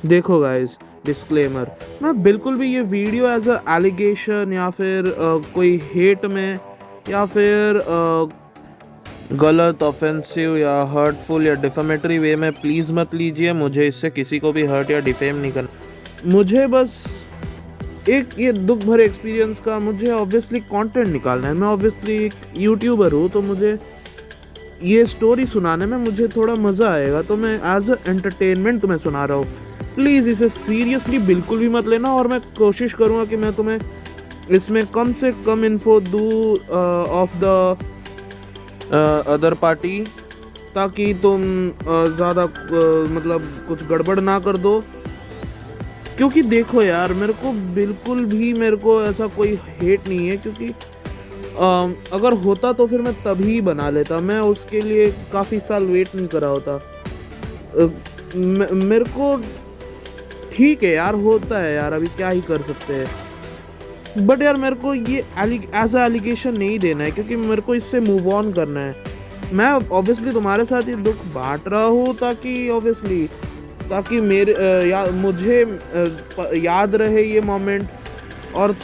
देखो guys, disclaimer, मैं बिल्कुल भी ये वीडियो एज अ एलिगेशन या फिर कोई हेट में या फिर गलत, ऑफेंसिव या हर्टफुल या डिफेमेटरी वे में प्लीज़ मत लीजिए। मुझे इससे किसी को भी हर्ट या डिफेम नहीं करना। मुझे बस एक ये दुख भरे एक्सपीरियंस का मुझे ऑब्वियसली कंटेंट निकालना है। मैं ऑब्वियसली एक यूट्यूबर हूँ, तो मुझे ये स्टोरी सुनाने में मुझे थोड़ा मज़ा आएगा, तो मैं एज अ एंटरटेनमेंट तुम्हें सुना रहा हूँ। प्लीज़ इसे सीरियसली बिल्कुल भी मत लेना, और मैं कोशिश करूँगा कि मैं तुम्हें इसमें कम से कम इन्फो दूँ ऑफ द अदर पार्टी, ताकि तुम ज़्यादा मतलब कुछ गड़बड़ ना कर दो। क्योंकि देखो यार, मेरे को बिल्कुल भी मेरे को ऐसा कोई हेट नहीं है, क्योंकि अगर होता तो फिर मैं तभी बना लेता। मैं उसके लिए काफ़ी साल वेट नहीं करा होता। मेरे को ठीक है यार, होता है यार, अभी क्या ही कर सकते हैं। बट यार मेरे को ये एज अ एलिगेशन नहीं देना है, क्योंकि मेरे को इससे मूव ऑन करना है। मैं ऑब्वियसली तुम्हारे साथ ये दुख बांट रहा हूँ, ताकि मुझे याद रहे ये मोमेंट। और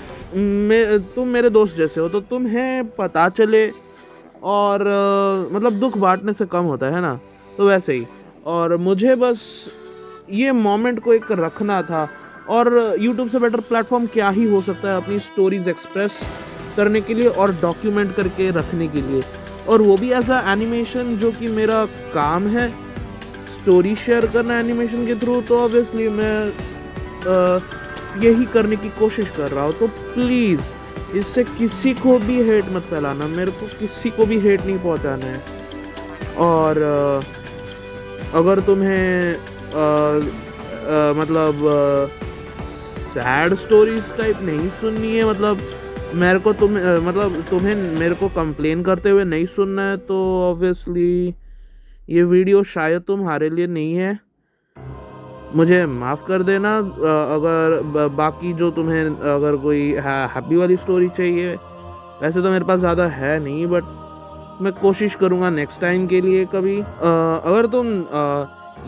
तुम मेरे दोस्त जैसे हो, तो तुम्हें पता चले, और मतलब दुख बांटने से कम होता है ना, तो वैसे ही। और मुझे बस ये मोमेंट को एक रखना था, और YouTube से बेटर प्लेटफॉर्म क्या ही हो सकता है अपनी स्टोरीज एक्सप्रेस करने के लिए और डॉक्यूमेंट करके रखने के लिए, और वो भी एज अ एनिमेशन, जो कि मेरा काम है, स्टोरी शेयर करना एनिमेशन के थ्रू। तो ऑब्वियसली मैं यही करने की कोशिश कर रहा हूँ। तो प्लीज़ इससे किसी को भी हेट मत फैलाना, मेरे को किसी को भी हेट नहीं पहुँचाना है। और अगर तुम्हें मतलब सैड स्टोरीज टाइप नहीं सुननी है, मतलब मेरे को तुम्हें मेरे को कंप्लेन करते हुए नहीं सुनना है, तो ऑब्वियसली ये वीडियो शायद तुम्हारे लिए नहीं है। मुझे माफ़ कर देना। अगर बाकी जो तुम्हें अगर कोई हैप्पी वाली स्टोरी चाहिए, वैसे तो मेरे पास ज़्यादा है नहीं, बट मैं कोशिश करूँगा नेक्स्ट टाइम के लिए कभी। अगर तुम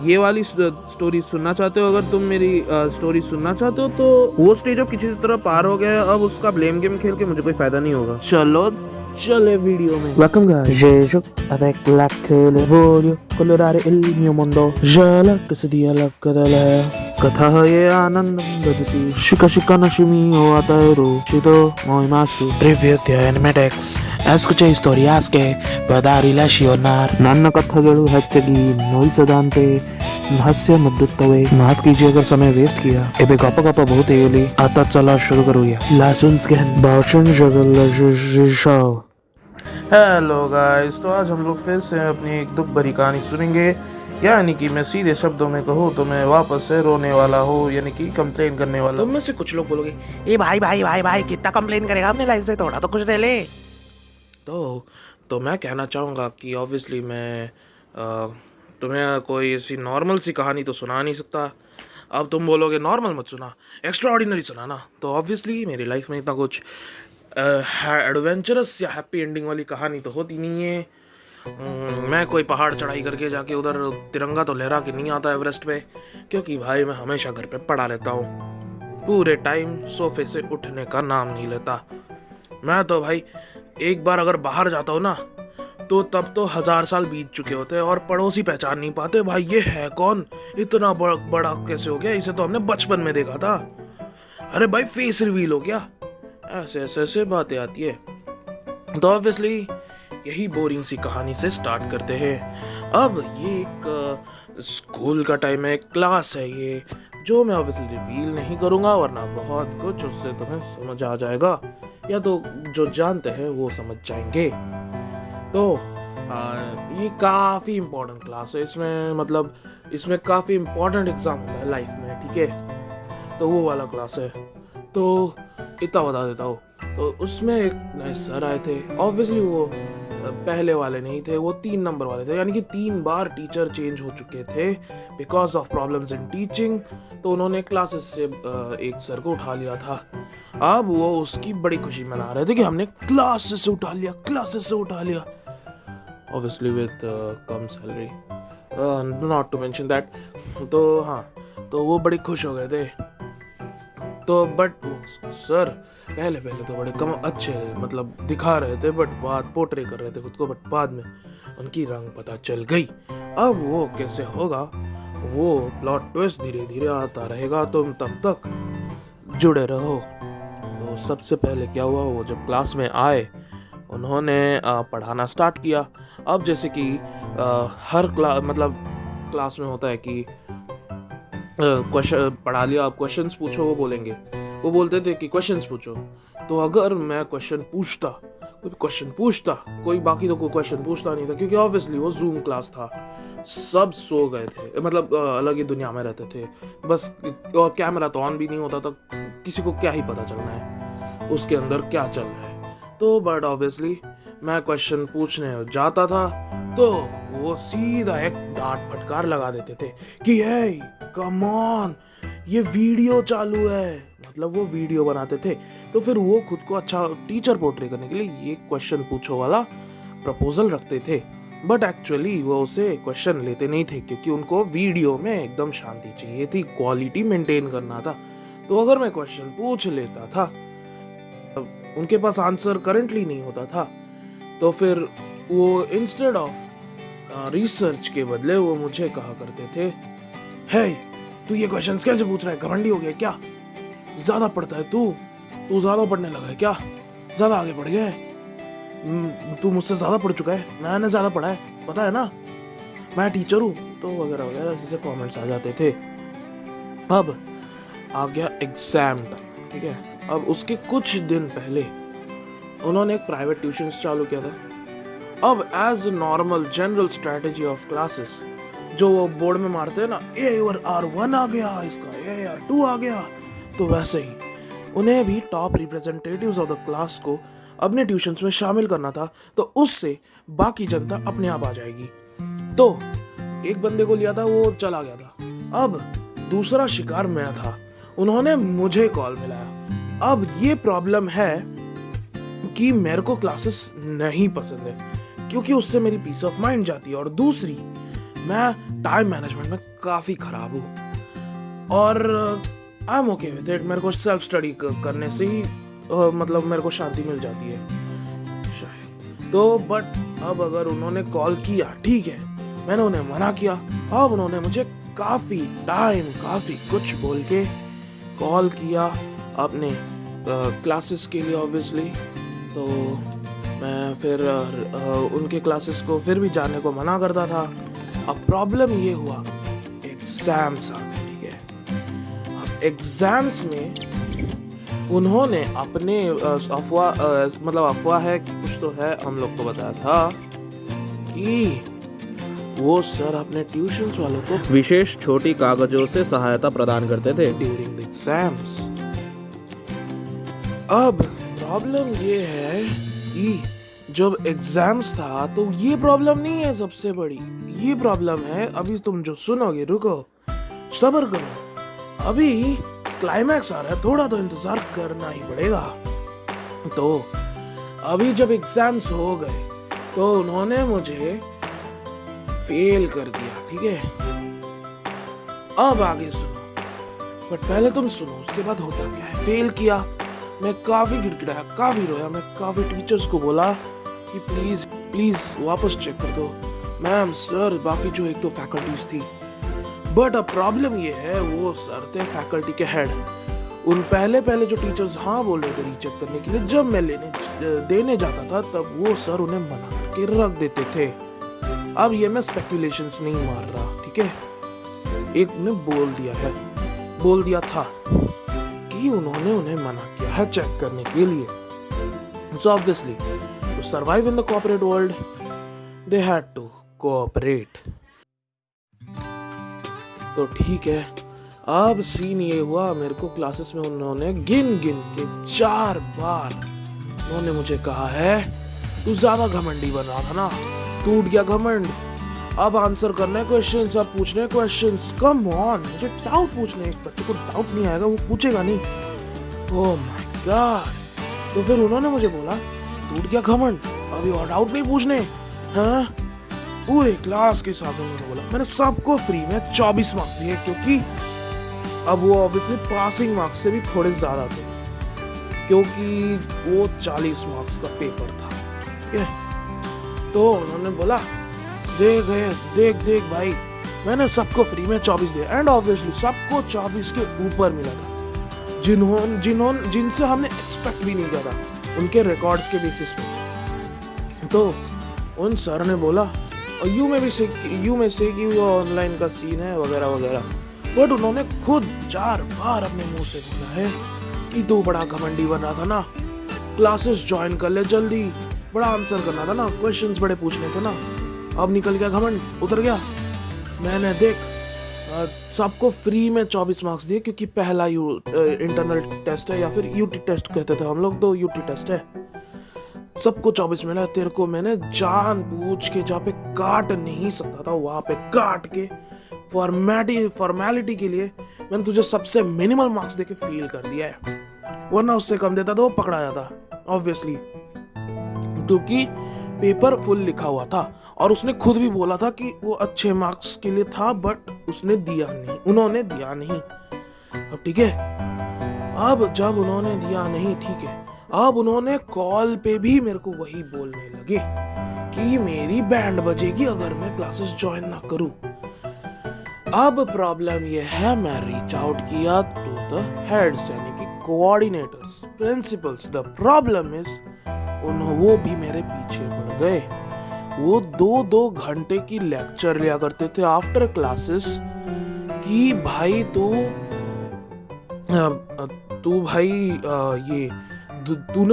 ये वाली स्टोरी सुनना चाहते हो, अगर तुम मेरी स्टोरी सुनना चाहते हो, तो वो स्टेज अब किसी तरह पार हो गया है। अब उसका ब्लेम गेम खेल के मुझे कोई फ़ायदा नहीं होगा। चले वीडियो में। Welcome guys. Je avec la queue voglio colorare il mio mondo. Jala che dia la cadela. कथा ये आनंदम ददति शिका शिका नशिमी o atairo shido moimasu. Привет, я Animatex. Escuché historias que pueda relacionar. ನನ್ನ ಕಥೆಗಳು ಹೆಚ್ಚಾಗಿ ನೋಯಿಸದಂತೆ हास्य मद्दुತ್ತವೆ. माफ कीजिए अगर समय वेस्ट किया. एबे गप्पा गप्पा बहुत ಹೇಳಿ आता चला शुरू करूया. लासुन्सकेन बाउशन जगल लजुशा. हेलो गाइस, तो आज हम लोग फिर से अपनी एक दुख भरी कहानी सुनेंगे। यानी कि मैं सीधे शब्दों में कहूँ तो मैं वापस से रोने वाला हूँ, यानी कि कंप्लेन करने वाला। तुम में से कुछ लोग बोलोगे, ए भाई भाई भाई भाई कितना कंप्लेन करेगा अपने लाइफ से, थोड़ा तो कुछ ले ले। तो मैं कहना चाहूँगा कि ऑब्वियसली मैं तुम्हें कोई ऐसी नॉर्मल सी कहानी तो सुना नहीं सकता। अब तुम बोलोगे नॉर्मल मत सुना, एक्स्ट्रा ऑर्डिनरी सुनाना, तो ऑब्वियसली मेरी लाइफ में इतना कुछ एडवेंचरस या हैप्पी एंडिंग वाली कहानी तो होती नहीं है। मैं कोई पहाड़ चढ़ाई करके जाके उधर तिरंगा तो लहरा के नहीं आता एवरेस्ट पे, क्योंकि भाई मैं हमेशा घर पे पड़ा रहता हूँ। पूरे टाइम सोफे से उठने का नाम नहीं लेता। मैं तो भाई एक बार अगर बाहर जाता हूँ ना, तो तब तो 1000 साल बीत चुके होते हैं और पड़ोसी पहचान नहीं पाते, भाई ये है कौन, इतना बड़ा कैसे हो गया, इसे तो हमने बचपन में देखा था, अरे भाई फेस रिवील हो गया, ऐसे ऐसे बातें आती है। तो ऑब्वियसली यही बोरिंग सी कहानी से स्टार्ट करते हैं। अब ये एक स्कूल का टाइम है, क्लास है ये, जो मैं ऑब्वियसली रिवील नहीं करूँगा, वरना बहुत कुछ उससे तुम्हें समझ आ जाएगा, या तो जो जानते हैं वो समझ जाएंगे। तो ये काफ़ी इम्पोर्टेंट क्लास है, इसमें काफ़ी इम्पोर्टेंट एग्ज़ाम होता है लाइफ में, ठीक है, तो वो वाला क्लास है। तो इतना बता देता हूँ, तो उसमें एक नए सर आए थे। ऑब्वियसली वो पहले वाले नहीं थे, वो 3 नंबर वाले थे, यानी कि 3 बार टीचर चेंज हो चुके थे because of problems in teaching. तो उन्होंने क्लासेस से एक सर को उठा लिया था। अब वो उसकी बड़ी खुशी मना रहे थे कि हमने क्लासेस से उठा लिया, ऑब्वियसली विद कम salary, not to mention that. तो हाँ, तो वो बड़े खुश हो गए थे। तो बट सर पहले तो बड़े कम अच्छे मतलब दिखा रहे थे, बट बात पोर्ट्रे कर रहे थे खुद को, बट बाद में उनकी रंग पता चल गई। अब वो कैसे होगा, वो प्लॉट ट्विस्ट धीरे धीरे आता रहेगा, तुम तब तक जुड़े रहो। तो सबसे पहले क्या हुआ, वो जब क्लास में आए उन्होंने पढ़ाना स्टार्ट किया। अब जैसे कि हर क्लास में होता है कि क्वेश्चन पढ़ा लिया, आप क्वेश्चंस पूछो, वो बोलेंगे, वो बोलते थे कि क्वेश्चंस पूछो। तो अगर मैं क्वेश्चन पूछता कोई बाकी तो कोई क्वेश्चन पूछता नहीं था, क्योंकि ऑब्वियसली वो जूम क्लास था, सब सो गए थे, मतलब अलग ही दुनिया में रहते थे बस, और कैमरा तो ऑन भी नहीं होता था, किसी को क्या ही पता चलना है उसके अंदर क्या चल रहा है। तो बट ऑब्वियसली मैं क्वेश्चन पूछने जाता था तो वो सीधा एक डांट फटकार लगा देते थे कि हे कम ऑन, ये वीडियो चालू है, मतलब वो वीडियो बनाते थे। तो फिर वो खुद को अच्छा टीचर पोर्ट्रे करने के लिए ये क्वेश्चन पूछो वाला प्रपोजल रखते थे, बट एक्चुअली वो उसे क्वेश्चन लेते नहीं थे, क्योंकि उनको वीडियो में एकदम शांति चाहिए थी, क्वालिटी मेंटेन करना था। तो अगर मैं क्वेश्चन पूछ लेता था, उनके पास आंसर करंटली नहीं होता था, तो फिर वो इंस्टेड ऑफ रिसर्च के बदले वो मुझे कहा करते थे, हे तू ये क्वेश्चंस कैसे पूछ रहा है, घमंडी हो गया क्या, ज्यादा पढ़ता है तू ज्यादा पढ़ने लगा है क्या, ज्यादा आगे बढ़ गया है, तू मुझसे ज्यादा पढ़ चुका है, मैंने ज्यादा पढ़ा है, पता है ना, मैं टीचर हूँ, तो वगैरह वगैरह ऐसे कमेंट्स आ जाते थे। अब आ गया एग्जाम टाइम, ठीक है। अब उसके कुछ दिन पहले उन्होंने एक प्राइवेट ट्यूशन चालू किया था। अब as normal general strategy of classes जो वो बोर्ड में मारते हैं ना, AR1 आ गया, इसका AR2 आ गया, तो वैसे ही उन्हें भी top representatives of the class को अपने ट्यूशंस में शामिल करना था, तो उससे बाकी जनता अपने आप आ जाएगी। तो एक बंदे को लिया था, वो चला गया था। अब दूसरा शिकार मैं था, उन्होंने मुझे कॉल मिलाया। अब ये प्रॉब्लम है कि मेरे को क्लासेस नहीं पसंद है, क्योंकि उससे मेरी पीस ऑफ माइंड जाती है, और दूसरी मैं टाइम मैनेजमेंट में काफी खराब हूँ, और I am okay with it, मेरे को सेल्फ स्टडी करने से ही मतलब मेरे को शांति मिल जाती है शायद। तो बट अब अगर उन्होंने कॉल किया, ठीक है, मैंने उन्हें मना किया, अब उन्होंने मुझे काफी कुछ बोल के कॉल किया अपने क्लासेस के लिए ऑब्वियसली। तो मैं फिर उनके क्लासेस को फिर भी जाने को मना करता था। अब प्रॉब्लम ये हुआ, एग्जाम्स आ गए, ठीक है। अब एग्जाम्स में उन्होंने अपने अफवाह है कि कुछ तो है, हम लोग को बताया था कि वो सर अपने ट्यूशंस वालों को विशेष छोटी कागजों से सहायता प्रदान करते थे ड्यूरिंग द एग्जाम्स। अब प्रॉब्लम ये है कि जब एग्जाम्स था तो ये प्रॉब्लम नहीं है सबसे बड़ी, ये प्रॉब्लम है, अभी तुम जो सुनोगे, रुको सब्र करो, अभी क्लाइमैक्स आ रहा है, थोड़ा तो इंतजार करना ही पड़ेगा। तो अभी जब एग्जाम्स हो गए तो उन्होंने मुझे फेल कर दिया, ठीक है। अब आगे सुनो, बट पहले तुम सुनो, उसके बाद होता क्या है। फेल किया, मैं काफी गिड़गिड़ाया, काफी रोया, मैं काफी टीचर्स को बोला कि प्लीज वापस चेक कर दो, मैम सर, बाकी जो एक दो फैकल्टीज थी। बट अब प्रॉब्लम ये है, वो सर थे फैकल्टी के हेड, उन पहले जो टीचर्स हाँ बोल रहे थे रीचेक करने के लिए, जब मैं देने जाता था तब वो सर उन्हें मना करके रख देते थे। अब ये मैं स्पेक्यूलेशंस नहीं मार रहा, ठीक है। एक ने बोल दिया था कि उन्होंने उन्हें मना किया है चेक करने के लिए। So obviously to survive in the corporate world they had to cooperate. तो ठीक है, अब सीन ये हुआ, मेरे को क्लासेस में उन्होंने गिन के 4 बार उन्होंने मुझे कहा है, तू ज्यादा घमंडी बन रहा था ना, टूट गया घमंड, अब आंसर करना है क्वेश्चंस, अब पूछने क्वेश्चंस, कम ऑन, मुझे डाउट पूछने, एक बच्चे को डाउट नहीं आएगा वो पूछेगा नहीं, ओह माय गॉड। तो फिर उन्होंने मुझे बोला, टूट गया घमंड, अभी और डाउट नहीं पूछने, हाँ। पूरे क्लास के साथ उन्होंने बोला, मैंने सबको फ्री में 24 मार्क्स दिए, क्योंकि अब वो ऑब्वियसली पासिंग मार्क्स से भी थोड़े ज़्यादा थे, क्योंकि वो 40 मार्क्स का पेपर था। ठीक है, तो उन्होंने बोला देख भाई, मैंने सबको फ्री में 24 दिए, एंड ऑब्वियसली सबको 24 के ऊपर मिला था, जिनसे हमने एक्सपेक्ट भी नहीं किया था, उनके रिकॉर्ड्स के बेसिस पे। तो उन सर ने बोला, यू में से कि वो ऑनलाइन का सीन है वगैरह वगैरह, बट उन्होंने खुद 4 बार अपने मुंह से बोला है कि तू बड़ा घमंडी बन रहा था ना, क्लासेस ज्वाइन कर ले जल्दी, बड़ा आंसर करना था ना, क्वेश्चंस बड़े पूछने थे ना, अब निकल गया घमंड, उतर गया। मैंने देख सबको फ्री में 24 मार्क्स दिए, क्योंकि पहला इंटरनल टेस्ट है, या फिर यूटी टेस्ट कहते थे हम लोग, तो यूटी टेस्ट है, सबको 24 मिला। तेरे को मैंने जानबूझ के जहाँ पे काट नहीं सकता था वहां पे काट के फॉर्मेलिटी के लिए मैंने तुझे सबसे मिनिमल मार्क्स देके फील कर दिया है, वरना उससे कम देता तो वो पकड़ा जाता ऑब्वियसली, क्योंकि पेपर फुल लिखा हुआ था। और उसने खुद भी बोला था कि वो अच्छे मार्क्स के लिए था, बट उन्होंने दिया नहीं। अब ठीक है, अब जब उन्होंने दिया नहीं, ठीक है, अब उन्होंने कॉल पे भी मेरे को वही बोलने लगे कि मेरी बैंड बजेगी अगर मैं क्लासेस ज्वाइन ना करूं। अब प्रॉब्लम ये है, मैं रीच आउट किया टू द हेड्स, यानी कि coordinators, principles. The problem is वो भी मेरे पीछे पड़ गए। वो 2-2 घंटे की लेक्चर लिया करते थे आफ्टर क्लासेस कि भाई तूने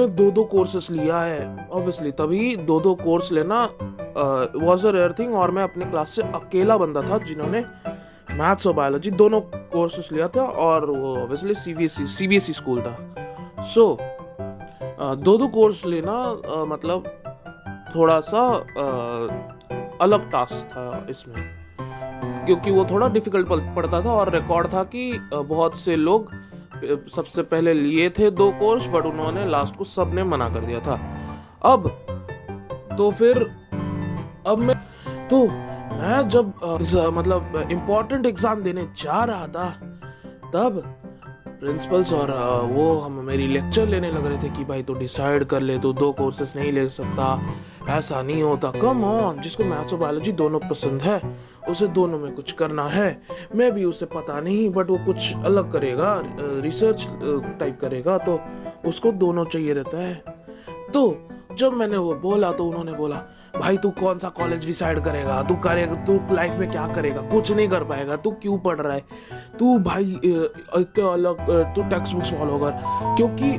2-2 कोर्सेस लिया है, ऑब्वियसली तभी 2-2 कोर्स लेना वाज अ रेयर थिंग। और मैं अपने क्लास से अकेला बंदा था जिन्होंने मैथ्स और बायोलॉजी दोनों कोर्सेस लिया था, और वो ऑब्वियसली सीबीएसई स्कूल था। सो 2-2 कोर्स लेना मतलब थोड़ा सा अलग टास्क था इसमें, क्योंकि वो थोड़ा डिफिकल्ट पड़ता था, और रिकॉर्ड था कि बहुत से लोग सबसे पहले लिए थे 2 कोर्स, बट उन्होंने लास्ट को सबने मना कर दिया था। अब मैं जब मतलब इम्पोर्टेंट एग्जाम देने जा रहा था, तब प्रिंसिपल्स और वो हम मेरी लेक्चर लेने लग रहे थे कि भाई तू डिसाइड कर ले, तू 2 कोर्सेस नहीं ले सकता, ऐसा नहीं होता, कम ऑन, जिसको मैथ्स और बायोलॉजी दोनों पसंद है उसे दोनों में कुछ करना है। मैं भी उसे पता नहीं, बट वो कुछ अलग करेगा, रिसर्च टाइप करेगा, तो उसको दोनों चाहिए रहता है। तो जब मैंने वो बोला तो उन्होंने बोला, भाई तू कौन सा कॉलेज डिसाइड करेगा, तू लाइफ में क्या करेगा, कुछ नहीं कर पाएगा, तू क्यों पढ़ रहा है, तू भाई इतने अलग, तू टेक्स्ट बुक्स फॉलो कर। क्योंकि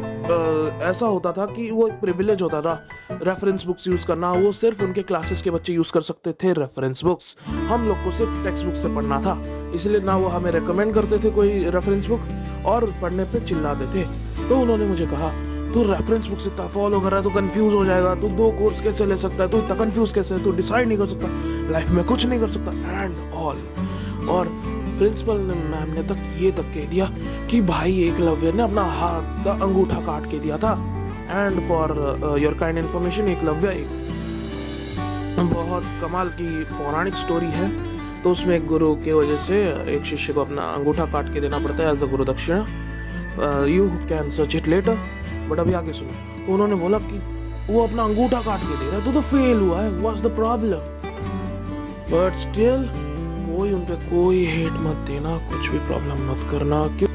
ऐसा होता था कि वो एक प्रिविलेज होता था रेफरेंस बुक्स यूज करना, वो सिर्फ उनके क्लासेस के बच्चे यूज कर सकते थे रेफरेंस बुक्स, हम लोग को सिर्फ टेक्स्ट बुक से पढ़ना था, इसलिए ना वो हमें रेकमेंड करते थे कोई रेफरेंस बुक, और पढ़ने पे चिल्लाते थे। तो उन्होंने मुझे कहा, तू रेफरेंस बुक से इतना फॉलो कर रहा है, तू कंफ्यूज हो जाएगा, तू 2 कोर्स कैसे ले सकता है, तू इतना कंफ्यूज कैसे है, तू डिसाइड नहीं कर सकता, लाइफ में कुछ नहीं कर सकता, एंड ऑल। और प्रिंसिपल ने, मैम ने ये तक कह दिया कि भाई एकलव्य ने अपना हाथ का अंगूठा काट के दिया था। And for your kind information, Eklavya एक बहुत कमाल की पौराणिक स्टोरी है। तो उसमें एक गुरु के वजह से एक शिष्य को अपना अंगूठा काट के देना पड़ता है एज अ गुरु दक्षिणा। You can search it later, but अभी आगे सुनो। तो उन्होंने बोला कि वो अपना अंगूठा काट के दे रहा तो फेल हुआ है, what's the problem, but still कोई उन पे कोई हेट मत देना, कुछ भी प्रॉब्लम मत करना। क्यों?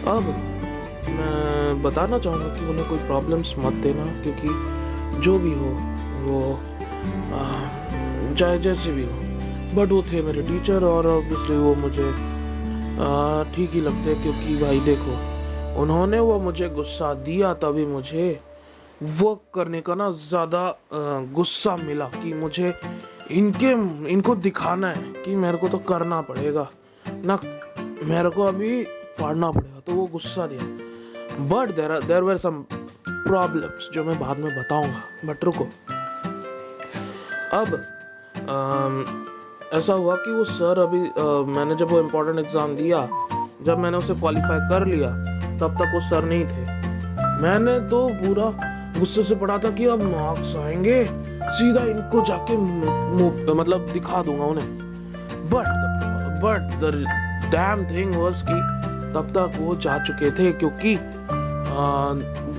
अब मैं बताना चाहूँगा कि उन्हें कोई प्रॉब्लम्स मत देना, क्योंकि जो भी हो वो चाहे जैसे भी हो, बट वो थे मेरे टीचर, और ऑब्वियसली वो मुझे ठीक ही लगते, क्योंकि भाई देखो उन्होंने वो मुझे गुस्सा दिया, तभी मुझे वर्क करने का ना ज़्यादा गुस्सा मिला कि मुझे इनको दिखाना है कि मेरे को तो करना पड़ेगा ना, मेरे को अभी फाड़ना पड़ेगा, तो वो गुस्सा दिया। But there were some problems जो मैं बाद में बताऊंगा, बट रुको। अब ऐसा हुआ कि वो सर अभी मैंने जब वो इम्पोर्टेंट एग्ज़ाम दिया, जब मैंने उसे क्वालिफाई कर लिया, तब तक वो सर नहीं थे। मैंने तो पूरा गुस्से से पढ़ा था कि अब मार्क्स आएंगे, सीधा इनको जाके मतलब दिखा दूंगा उन्हें। But the damn thing was कि तब तक वो जा चुके थे, क्योंकि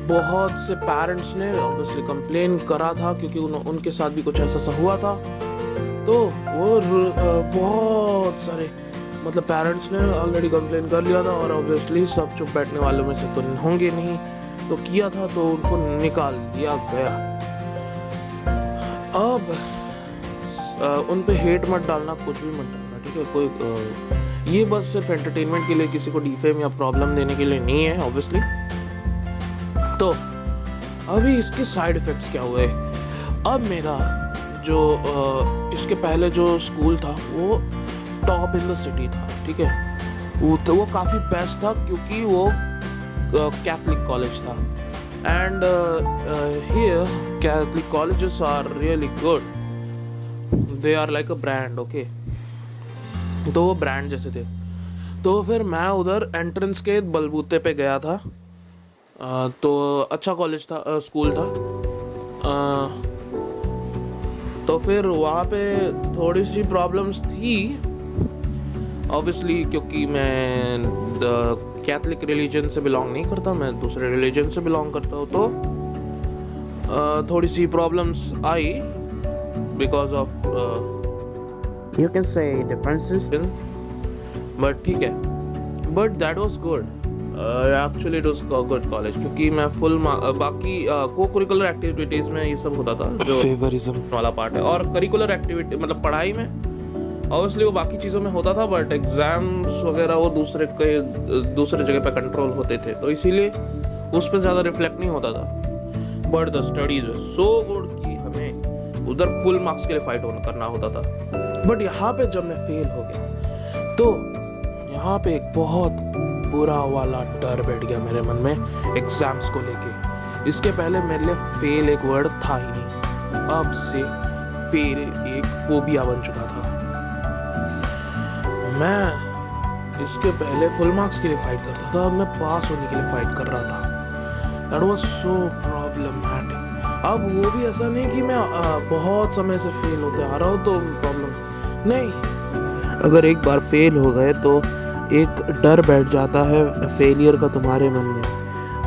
बहुत से पेरेंट्स ने ऑब्वियसली कंप्लेन करा था, क्योंकि उनके साथ भी कुछ ऐसा हुआ था। तो वो बहुत सारे मतलब पेरेंट्स ने ऑलरेडी कंप्लेन कर लिया था, और ऑब्वियसली सब चुप बैठने वालों में से तो होंगे नहीं, तो किया था तो उनको निकाल दिया गया। अब उन पे हेट मत डालना, कुछ भी मत डालना, ठीक है। कोई ये बस सिर्फ एंटरटेनमेंट के लिए, किसी को डिफेम या प्रॉब्लम देने के लिए नहीं है ऑब्वियसली। तो अभी इसके साइड इफेक्ट्स क्या हुए। अब मेरा जो इसके पहले जो स्कूल था वो टॉप इन द सिटी था, ठीक है। वो काफ़ी बेस्ट था, क्योंकि वो कैथलिक कॉलेज था, and here Catholic colleges are really good, they are like a brand, okay. तो वो ब्रांड जैसे थे। तो फिर मैं उधर एंट्रेंस के बलबूते पे गया था। तो अच्छा कॉलेज था, स्कूल था। तो फिर वहाँ पे थोड़ी सी प्रॉब्लम्स थी ऑब्वियसली, क्योंकि मैं कैथलिक रिलीजन से बिलोंग नहीं करता, मैं दूसरे रिलीजन से बिलोंग करता हूँ। तो थोड़ी सी प्रॉब्लम्स आई because of You can say differences. But ठीक है, but that was good, actually it was good college, क्योंकि मैं फुल बाकी को करिकुलर एक्टिविटीज में ये सब होता था, जो फेवरिज्म वाला पार्ट है। और करिकुलर एक्टिविटी मतलब पढ़ाई में ऑब्वियसली वो बाकी चीज़ों में होता था, बट एग्जाम्स वगैरह वो दूसरे जगह पे कंट्रोल होते थे, तो इसीलिए उस पर ज़्यादा रिफ्लेक्ट नहीं होता था। But the studies so good कि हमें उधर फुल मार्क्स के लिए फाइट करना होता था। बट यहाँ पे जब मैं फेल हो गया, तो यहाँ पे एक बहुत बुरा वाला डर बैठ गया मेरे मन में एग्जाम्स को लेके। इसके पहले मेरे लिए फेल एक वर्ड था ही नहीं, अब से फेल एक फोबिया बन चुका था। मैं इसके पहले फुल मार्क्स के लिए फाइट करता था, अब मैं पास होने के लिए फाइट कर रहा था। That was so problematic. अब वो भी ऐसा नहीं कि मैं बहुत समय से फेल होते आ रहा हूँ तो प्रॉब्लम नहीं, अगर एक बार फेल हो गए तो एक डर बैठ जाता है फेलियर का तुम्हारे मन में।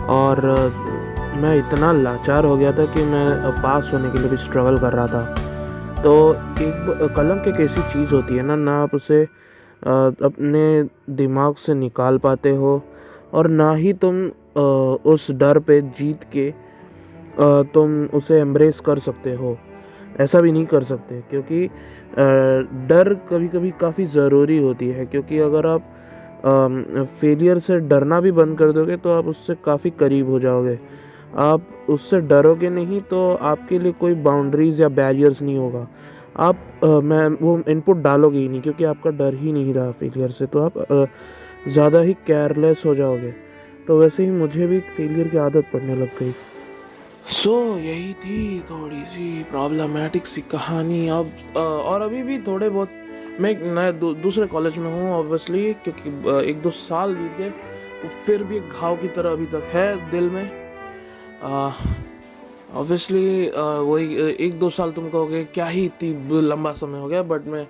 और मैं इतना लाचार हो गया था कि मैं पास होने के लिए भी स्ट्रगल कर रहा था। तो एक कलंक एक ऐसी चीज़ होती है ना आप उसे अपने दिमाग से निकाल पाते हो, और ना ही तुम उस डर पे जीत के तुम उसे एम्ब्रेस कर सकते हो। ऐसा भी नहीं कर सकते, क्योंकि डर कभी कभी काफ़ी ज़रूरी होती है, क्योंकि अगर आप फेलियर से डरना भी बंद कर दोगे तो आप उससे काफ़ी करीब हो जाओगे। आप उससे डरोगे नहीं तो आपके लिए कोई बाउंड्रीज या बैरियर्स नहीं होगा। आप मैं वो इनपुट डालोगे ही नहीं, क्योंकि आपका डर ही नहीं रहा फेलियर से, तो आप ज़्यादा ही केयरलेस हो जाओगे। तो वैसे ही मुझे भी फेलियर की आदत पड़ने लग गई। यही थी थोड़ी सी प्रॉब्लमैटिक सी कहानी। अब और अभी भी थोड़े बहुत मैं एक नए दूसरे कॉलेज में हूँ ऑब्वियसली, क्योंकि 1-2 साल बीत गए, तो फिर भी एक घाव की तरह अभी तक है दिल में। ऑब्वियसली वही 1-2 साल तुम कहोगे क्या ही इतनी लंबा समय हो गया, बट मैं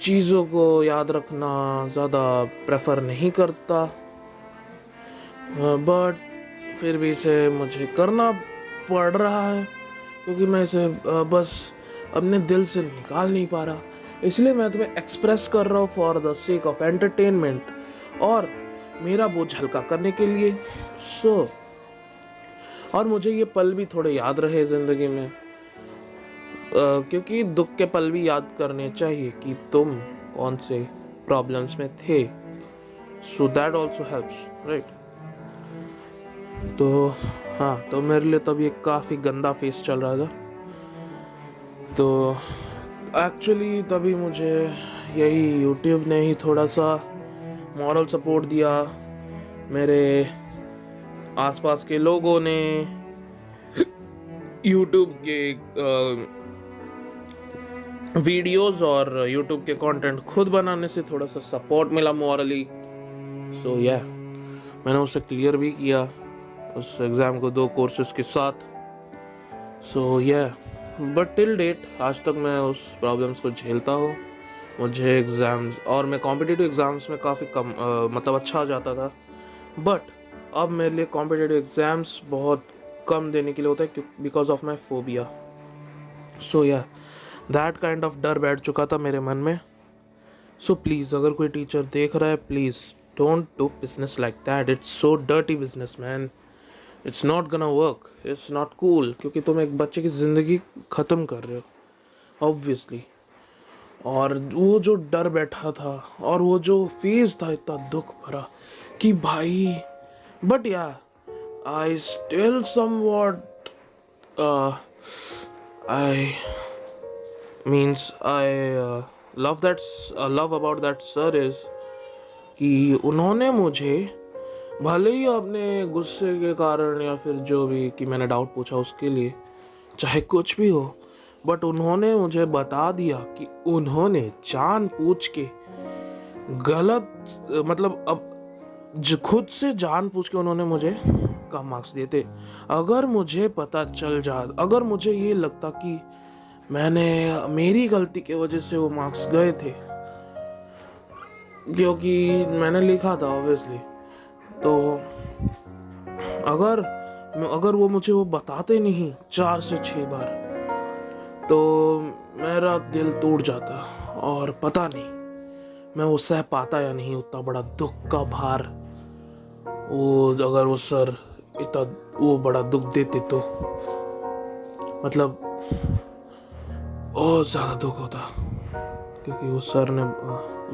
चीज़ों को याद रखना ज़्यादा प्रेफर नहीं करता, बट फिर भी इसे मुझे करना पड़ रहा है, क्योंकि मैं इसे बस अपने दिल से निकाल नहीं पा रहा। इसलिए मैं तुम्हें एक्सप्रेस कर रहा हूँ for the sake of entertainment और मेरा बोझ हल्का करने के लिए। और मुझे ये पल भी थोड़े याद रहे ज़िंदगी में, क्योंकि दुख के पल भी याद करने चाहिए कि तुम कौन से प्रॉब्लम्स में थे, so that also helps, right. तो हाँ, तो मेरे लिए तब ये काफ़ी गंदा फेस चल रहा था। तो एक्चुअली तभी मुझे यही YouTube ने ही थोड़ा सा मॉरल सपोर्ट दिया, मेरे आसपास के लोगों ने YouTube के वीडियोस और YouTube के कंटेंट खुद बनाने से थोड़ा सा सपोर्ट मिला मॉरली। मैंने उसे क्लियर भी किया उस एग्ज़ाम को 2 कोर्सेज के साथ। बट टिल डेट आज तक मैं उस प्रॉब्लम्स को झेलता हूँ मुझे एग्ज़ाम्स और मैं कॉम्पिटिटिव एग्ज़ाम्स में काफ़ी कम मतलब अच्छा जाता था, बट अब मेरे लिए कॉम्पिटिटिव एग्ज़ाम्स बहुत कम देने के लिए होता है बिकॉज ऑफ माई फोबिया. सो या दैट काइंड ऑफ डर बैठ चुका था मेरे मन में. सो प्लीज़ अगर कोई टीचर देख रहा है, please don't do business like that. It's so dirty business man. It's not gonna work. It's not cool, क्योंकि तुम एक बच्चे की ज़िंदगी ख़त्म कर रहे हो ऑब्वियसली. और वो जो डर बैठा था और वो जो फेज था इतना दुख भरा कि भाई. बट या I still somewhat I means I love about that sir is कि उन्होंने मुझे, भले ही अपने गुस्से के कारण या फिर जो भी कि मैंने डाउट पूछा उसके लिए, चाहे कुछ भी हो, बट उन्होंने मुझे बता दिया कि उन्होंने जानबूझ के गलत मतलब अब खुद से जानबूझ के उन्होंने मुझे कम मार्क्स दिए थे. अगर मुझे पता चल अगर मुझे ये लगता कि मेरी गलती की वजह से वो मार्क्स गए थे, क्योंकि मैंने लिखा था ऑब्वियसली, तो अगर वो मुझे वो बताते नहीं 4 से 6 बार, तो मेरा दिल टूट जाता और पता नहीं मैं वो सह पाता या नहीं उतना बड़ा दुख का भार. अगर वो सर इतना वो बड़ा दुख देते तो मतलब बहुत ज़्यादा दुख होता, क्योंकि वो सर ने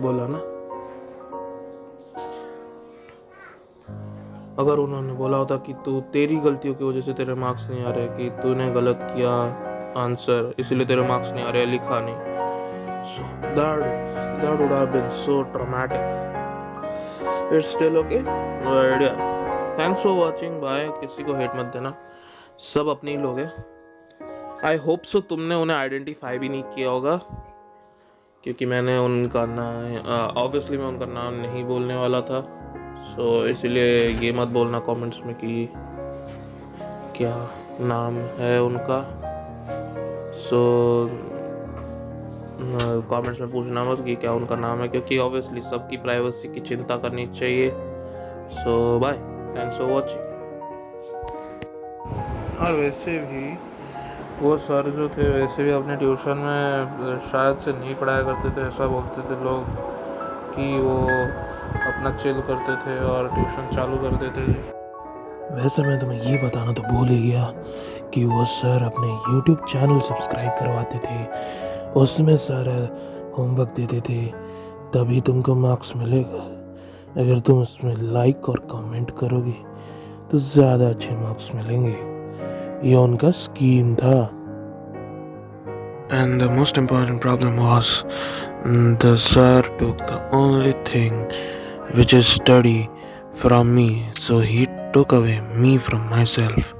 बोला ना, अगर उन्होंने बोला होता कि तेरी गलतियों की वजह से तेरे मार्क्स नहीं आ रहे, कि तूने गलत किया आंसर इसलिए तेरे मार्क्स नहीं आ रहे, लिखा नहीं, so that would have been so traumatic. It's still okay, but yeah, thanks for watching. Bye. किसी को हेट मत देना, सब अपने ही लोग हैं. आई होप सो तुमने उन्हें आइडेंटिफाई भी नहीं किया होगा, क्योंकि मैंने उनका नाम ऑब्वियसली मैं उनका नाम नहीं बोलने वाला था. सो इसलिए ये मत बोलना कमेंट्स में कि क्या नाम है उनका. सो कमेंट्स में पूछना मत कि क्या उनका नाम है, क्योंकि ऑब्वियसली सबकी प्राइवेसी की चिंता करनी चाहिए. सो बाय, थैंक्स फॉर वॉचिंग. और वैसे भी वो सर जो थे वैसे भी अपने ट्यूशन में शायद से नहीं पढ़ाया करते थे. ऐसा बोलते थे लोग कि वो अपना चिल करते थे और ट्यूशन चालू कर देते थे. वैसे मैं तुम्हें ये बताना तो भूल ही गया कि वो सर अपने YouTube चैनल सब्सक्राइब करवाते थे. उसमें सारा होमवर्क देते थे, तभी तुमको मार्क्स मिलेगा. अगर तुम उसमें लाइक और कमेंट करोगे तो ज़्यादा अच्छे मार्क्स मिलेंगे. ये उनका स्कीम था. And the most important problem was the sir took the only thing which is study from me, so he took away me from myself.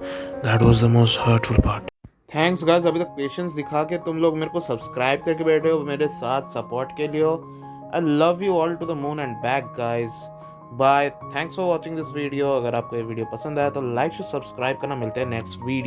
That was the most hurtful part. Thanks guys, अभी तक patience दिखा के तुम लोग मेरे को subscribe करके बैठे हो मेरे साथ सपोर्ट के लिए हो. I love you all to the moon and back guys. Bye, thanks for watching this video. अगर आपको ये वीडियो पसंद आया तो लाइक और सब्सक्राइब करना. मिलते हैं नेक्स्ट वीडियो.